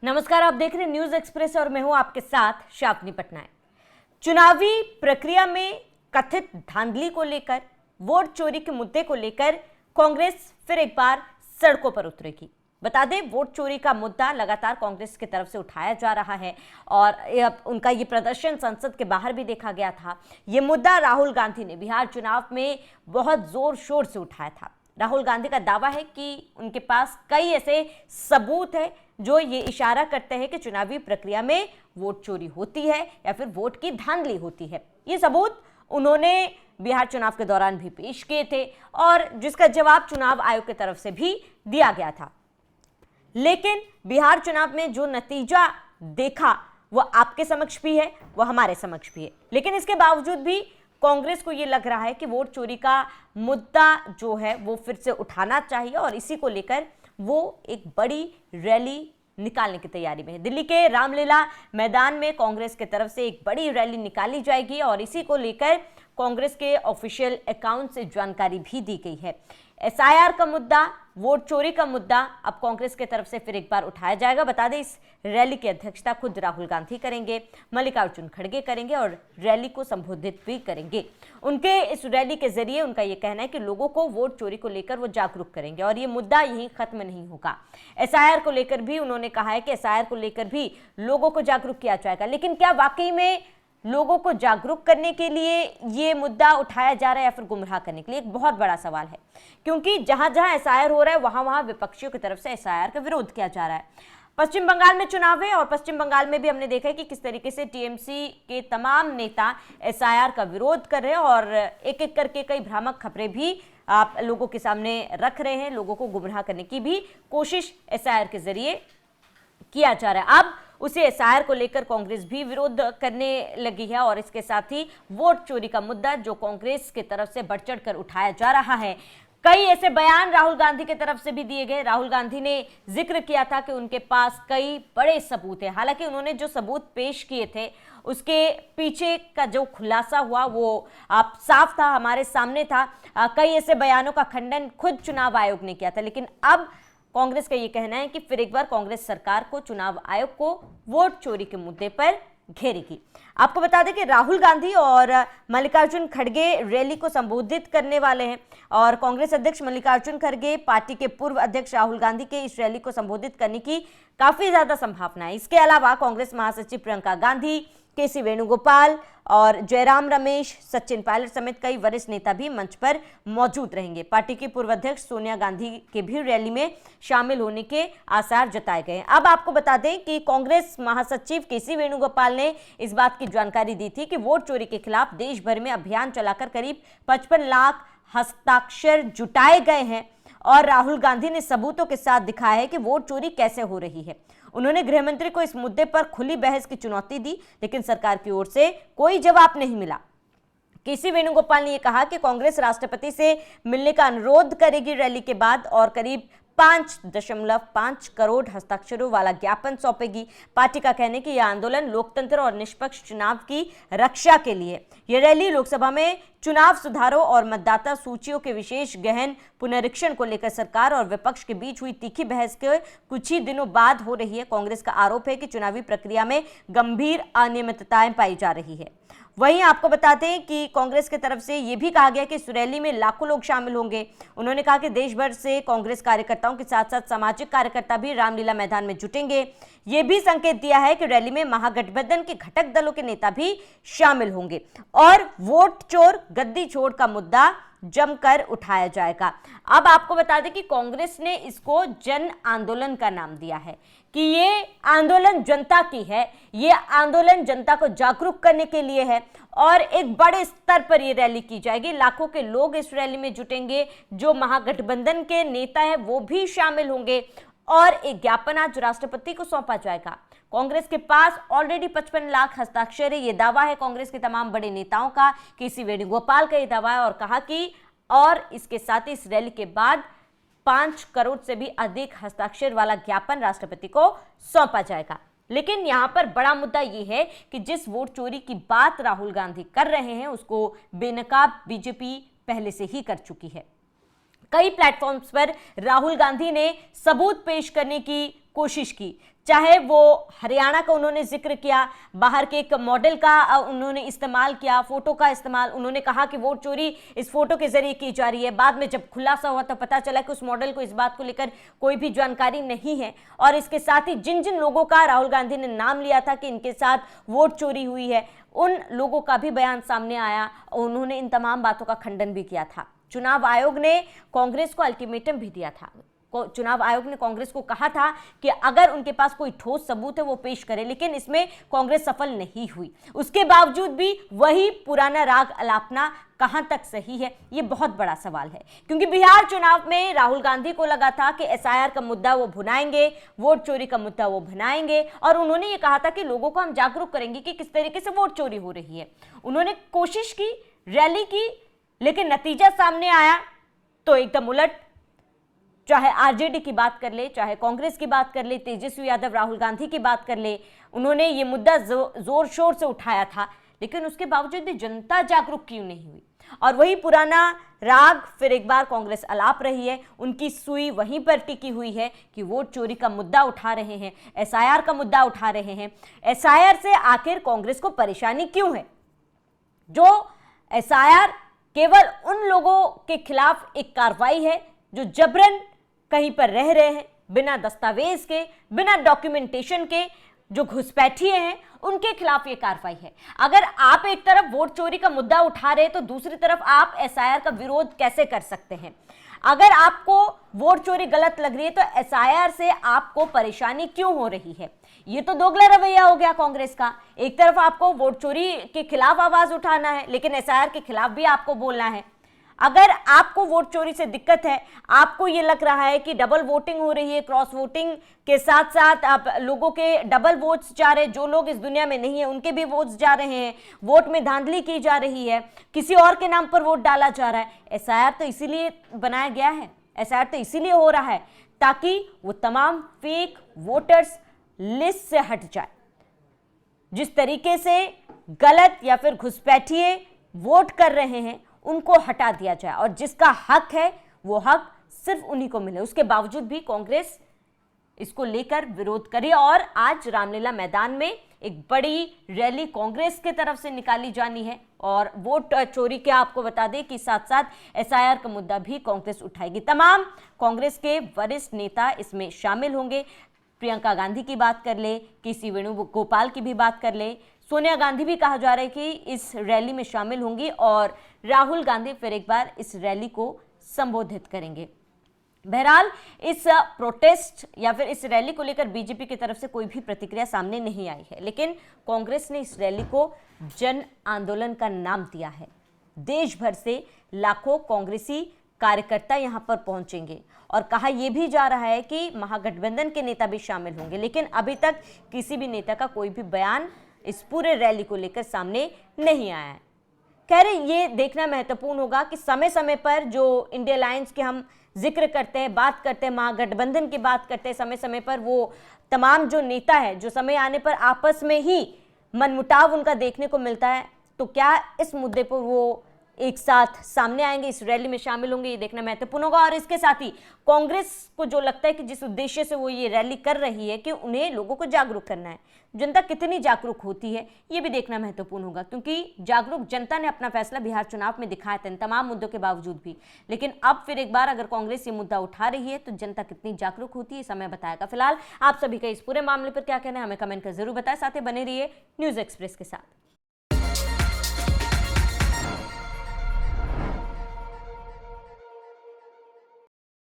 नमस्कार, आप देख रहे हैं न्यूज एक्सप्रेस और मैं हूं आपके साथ शापनी पटनायक। चुनावी प्रक्रिया में कथित धांधली को लेकर, वोट चोरी के मुद्दे को लेकर कांग्रेस फिर एक बार सड़कों पर उतरेगी। बता दें, वोट चोरी का मुद्दा लगातार कांग्रेस की तरफ से उठाया जा रहा है और उनका ये प्रदर्शन संसद के बाहर भी देखा गया था। ये मुद्दा राहुल गांधी ने बिहार चुनाव में बहुत जोर शोर से उठाया था। राहुल गांधी का दावा है कि उनके पास कई ऐसे सबूत है जो ये इशारा करते हैं कि चुनावी प्रक्रिया में वोट चोरी होती है या फिर वोट की धांधली होती है। ये सबूत उन्होंने बिहार चुनाव के दौरान भी पेश किए थे और जिसका जवाब चुनाव आयोग की तरफ से भी दिया गया था। लेकिन बिहार चुनाव में जो नतीजा देखा वो आपके समक्ष भी है, वो हमारे समक्ष भी है। लेकिन इसके बावजूद भी कांग्रेस को ये लग रहा है कि वोट चोरी का मुद्दा जो है वो फिर से उठाना चाहिए और इसी को लेकर वो एक बड़ी रैली निकालने की तैयारी में है। दिल्ली के रामलीला मैदान में कांग्रेस की तरफ से एक बड़ी रैली निकाली जाएगी और इसी को लेकर कांग्रेस के ऑफिशियल अकाउंट से जानकारी भी दी गई है। एसआईआर का मुद्दा, वोट चोरी का मुद्दा अब कांग्रेस की तरफ से फिर एक बार उठाया जाएगा। बता दें, इस रैली की अध्यक्षता खुद राहुल गांधी करेंगे, मल्लिकार्जुन खड़गे करेंगे और रैली को संबोधित भी करेंगे। उनके इस रैली के जरिए उनका यह कहना है कि लोगों को वोट चोरी को लेकर वो जागरूक करेंगे और ये मुद्दा यहीं खत्म नहीं होगा। एसआईआर को लेकर भी उन्होंने कहा है कि एसआईआर को लेकर भी लोगों को जागरूक किया जाएगा। लेकिन क्या वाकई में लोगों को जागरूक करने के लिए ये मुद्दा उठाया जा रहा है या फिर गुमराह करने के लिए, एक बहुत बड़ा सवाल है। क्योंकि जहां जहां एसआईआर हो रहा है वहां वहां विपक्षियों की तरफ से एसआईआर का विरोध किया जा रहा है। पश्चिम बंगाल में चुनाव है और पश्चिम बंगाल में भी हमने देखा है कि किस तरीके से टीएमसी के तमाम नेता एसआईआर का विरोध कर रहे हैं और एक एक करके कई भ्रामक खबरें भी आप लोगों के सामने रख रहे हैं। लोगों को गुमराह करने की भी कोशिश एसआईआर के जरिए किया जा रहा है। अब उसे एसआईआर को लेकर कांग्रेस भी विरोध करने लगी है और इसके साथ ही वोट चोरी का मुद्दा जो कांग्रेस की तरफ से बढ़ चढ़ कर उठाया जा रहा है। कई ऐसे बयान राहुल गांधी की तरफ से भी दिए गए। राहुल गांधी ने जिक्र किया था कि उनके पास कई बड़े सबूत हैं। हालांकि उन्होंने जो सबूत पेश किए थे उसके पीछे का जो खुलासा हुआ वो आप साफ था, हमारे सामने था। कई ऐसे बयानों का खंडन खुद चुनाव आयोग ने किया था। लेकिन अब कांग्रेस का ये कहना है कि फिर एक बार कांग्रेस सरकार को, चुनाव आयोग को वोट चोरी के मुद्दे पर घेरेगी। आपको बता दें कि राहुल गांधी और मल्लिकार्जुन खड़गे रैली को संबोधित करने वाले हैं और कांग्रेस अध्यक्ष मल्लिकार्जुन खड़गे पार्टी के पूर्व अध्यक्ष राहुल गांधी के इस रैली को संबोधित करने की काफी ज्यादा संभावना है। इसके अलावा कांग्रेस महासचिव प्रियंका गांधी, केसी वेणुगोपाल और जयराम रमेश, सचिन पायलट समेत कई वरिष्ठ नेता भी मंच पर मौजूद रहेंगे। पार्टी की पूर्व अध्यक्ष सोनिया गांधी के भी रैली में शामिल होने के आसार जताए गए हैं। अब आपको बता दें कि कांग्रेस महासचिव केसी वेणुगोपाल ने इस बात की जानकारी दी थी कि वोट चोरी के खिलाफ देश भर में अभियान चलाकर करीब 55 लाख हस्ताक्षर जुटाए गए हैं और राहुल गांधी ने सबूतों के साथ दिखाया है कि वोट चोरी कैसे हो रही है। उन्होंने गृह मंत्री को इस मुद्दे पर खुली बहस की चुनौती दी, लेकिन सरकार की ओर से कोई जवाब नहीं मिला। केसी वेणुगोपाल ने यह कहा कि कांग्रेस राष्ट्रपति से मिलने का अनुरोध करेगी रैली के बाद और करीब 5.5 करोड़ हस्ताक्षरों वाला ज्ञापन सौंपेगी। पार्टी का कहना है कि यह आंदोलन लोकतंत्र और निष्पक्ष चुनाव की रक्षा के लिए। यह रैली लोकसभा में चुनाव सुधारों और मतदाता सूचियों के विशेष गहन पुनरीक्षण को लेकर सरकार और विपक्ष के बीच हुई तीखी बहस के कुछ ही दिनों बाद हो रही है। कांग्रेस का आरोप है कि चुनावी प्रक्रिया में गंभीर अनियमितताएं पाई जा रही है। वहीं आपको बताते हैं कि कांग्रेस की तरफ से यह भी कहा गया कि इस रैली में लाखों लोग शामिल होंगे। उन्होंने कहा कि देश भर से कांग्रेस कार्यकर्ताओं के साथ साथ सामाजिक कार्यकर्ता भी रामलीला मैदान में जुटेंगे। यह भी संकेत दिया है कि रैली में महागठबंधन के घटक दलों के नेता भी शामिल होंगे और वोट चोर गद्दी छोड़ का मुद्दा जमकर उठाया जाएगा। अब आपको बता दें कि कांग्रेस ने इसको जन आंदोलन का नाम दिया है कि ये आंदोलन जनता की है, ये आंदोलन जनता को जागरूक करने के लिए है और एक बड़े स्तर पर ये रैली की जाएगी। लाखों के लोग इस रैली में जुटेंगे, जो महागठबंधन के नेता हैं वो भी शामिल होंगे और एक ज्ञापन आज राष्ट्रपति को सौंपा जाएगा। कांग्रेस के पास ऑलरेडी 55 लाख हस्ताक्षर है, ये दावा है कांग्रेस के तमाम बड़े नेताओं का। केसी वेणुगोपाल का ये दावा है और कहा कि और इसके साथ ही इस रैली के बाद 5 करोड़ से भी अधिक हस्ताक्षर वाला ज्ञापन राष्ट्रपति को सौंपा जाएगा। लेकिन यहां पर बड़ा मुद्दा यह है कि जिस वोट चोरी की बात राहुल गांधी कर रहे हैं उसको बेनकाब बीजेपी पहले से ही कर चुकी है। कई प्लेटफॉर्म्स पर राहुल गांधी ने सबूत पेश करने की कोशिश की। चाहे वो हरियाणा का उन्होंने जिक्र किया, बाहर के एक मॉडल का उन्होंने इस्तेमाल किया, फोटो का इस्तेमाल, उन्होंने कहा कि वोट चोरी इस फोटो के जरिए की जा रही है। बाद में जब खुलासा हुआ तो पता चला कि उस मॉडल को इस बात को लेकर कोई भी जानकारी नहीं है। और इसके साथ ही जिन जिन लोगों का राहुल गांधी ने नाम लिया था कि इनके साथ वोट चोरी हुई है, उन लोगों का भी बयान सामने आया और उन्होंने इन तमाम बातों का खंडन भी किया था। चुनाव आयोग ने कांग्रेस को अल्टीमेटम भी दिया था। चुनाव आयोग ने कांग्रेस को कहा था कि अगर उनके पास कोई ठोस सबूत है वो पेश करे, लेकिन इसमें कांग्रेस सफल नहीं हुई। उसके बावजूद भी वही पुराना राग अलापना कहां तक सही है, ये बहुत बड़ा सवाल है। क्योंकि बिहार चुनाव में राहुल गांधी को लगा था कि एसआईआर का मुद्दा वो भुनाएंगे, वोट चोरी का मुद्दा वो भुनाएंगे, और उन्होंने ये कहा था कि लोगों को हम जागरूक करेंगे कि किस तरीके से वोट चोरी हो रही है। उन्होंने कोशिश की, रैली की, लेकिन नतीजा सामने आया तो एकदम उलट। चाहे आरजेडी की बात कर ले, चाहे कांग्रेस की बात कर ले, तेजस्वी यादव, राहुल गांधी की बात कर ले, उन्होंने ये मुद्दा जोर शोर से उठाया था, लेकिन उसके बावजूद भी जनता जागरूक क्यों नहीं हुई? और वही पुराना राग फिर एक बार कांग्रेस अलाप रही है। उनकी सुई वहीं पर टिकी हुई है कि वोट चोरी का मुद्दा उठा रहे हैं, एसआईआर का मुद्दा उठा रहे हैं। एसआईआर से आखिर कांग्रेस को परेशानी क्यों है? जो एसआईआर केवल उन लोगों के खिलाफ एक कार्रवाई है जो जबरन कहीं पर रह रहे हैं, बिना दस्तावेज के, बिना डॉक्यूमेंटेशन के, जो घुसपैठिए हैं, उनके खिलाफ ये कार्रवाई है। अगर आप एक तरफ वोट चोरी का मुद्दा उठा रहे हैं तो दूसरी तरफ आप एसआईआर का विरोध कैसे कर सकते हैं? अगर आपको वोट चोरी गलत लग रही है तो एसआईआर से आपको परेशानी क्यों हो रही है? ये तो दोगला रवैया हो गया कांग्रेस का। एक तरफ आपको वोट चोरी के खिलाफ आवाज उठाना है, लेकिन एसआईआर के खिलाफ भी आपको बोलना है। अगर आपको वोट चोरी से दिक्कत है, आपको ये लग रहा है कि डबल वोटिंग हो रही है, क्रॉस वोटिंग के साथ साथ आप लोगों के डबल वोट्स जा रहे हैं, जो लोग इस दुनिया में नहीं है उनके भी वोट्स जा रहे हैं, वोट में धांधली की जा रही है, किसी और के नाम पर वोट डाला जा रहा है, एसआईआर तो इसीलिए बनाया गया है, एसआईआर तो इसीलिए हो रहा है ताकि वो तमाम फेक वोटर्स लिस्ट से हट जाए। जिस तरीके से गलत या फिर घुसपैठिए वोट कर रहे हैं उनको हटा दिया जाए और जिसका हक है वो हक सिर्फ उन्हीं को मिले। उसके बावजूद भी कांग्रेस इसको लेकर विरोध करे और आज रामलीला मैदान में एक बड़ी रैली कांग्रेस की तरफ से निकाली जानी है। और वोट चोरी के आपको बता दें कि साथ साथ एसआईआर का मुद्दा भी कांग्रेस उठाएगी। तमाम कांग्रेस के वरिष्ठ नेता इसमें शामिल होंगे। प्रियंका गांधी की बात कर ले, केसी वेणुगोपाल की भी बात कर ले, सोनिया गांधी भी कहा जा रहा है कि इस रैली में शामिल होंगी और राहुल गांधी फिर एक बार इस रैली को संबोधित करेंगे। बहरहाल इस प्रोटेस्ट या फिर इस रैली को लेकर बीजेपी की तरफ से कोई भी प्रतिक्रिया सामने नहीं आई है, लेकिन कांग्रेस ने इस रैली को जन आंदोलन का नाम दिया है। देश भर से लाखों कांग्रेसी कार्यकर्ता यहां पर पहुंचेंगे और कहा यह भी जा रहा है कि महागठबंधन के नेता भी शामिल होंगे, लेकिन अभी तक किसी भी नेता का कोई भी बयान इस पूरे रैली को लेकर सामने नहीं आया है। कह रहे ये देखना महत्वपूर्ण होगा कि समय समय पर जो इंडिया अलायंस के हम जिक्र करते हैं, बात करते हैं, महागठबंधन की बात करते हैं, समय समय पर वो तमाम जो नेता है जो समय आने पर आपस में ही मनमुटाव उनका देखने को मिलता है, तो क्या इस मुद्दे पर वो एक साथ सामने आएंगे, इस रैली में शामिल होंगे, ये देखना महत्वपूर्ण होगा। और इसके साथ ही कांग्रेस को जो लगता है कि जिस उद्देश्य से वो ये रैली कर रही है कि उन्हें लोगों को जागरूक करना है, जनता कितनी जागरूक होती है ये भी देखना महत्वपूर्ण होगा, क्योंकि जागरूक जनता ने अपना फैसला बिहार चुनाव में दिखाया था इन तमाम मुद्दों के बावजूद भी। लेकिन अब फिर एक बार अगर कांग्रेस ये मुद्दा उठा रही है तो जनता कितनी जागरूक होती है, समय बताएगा। फिलहाल आप सभी का इस पूरे मामले पर क्या कहना है हमें कमेंट कर जरूर बताएं। साथ ही बने रहिए न्यूज एक्सप्रेस के साथ।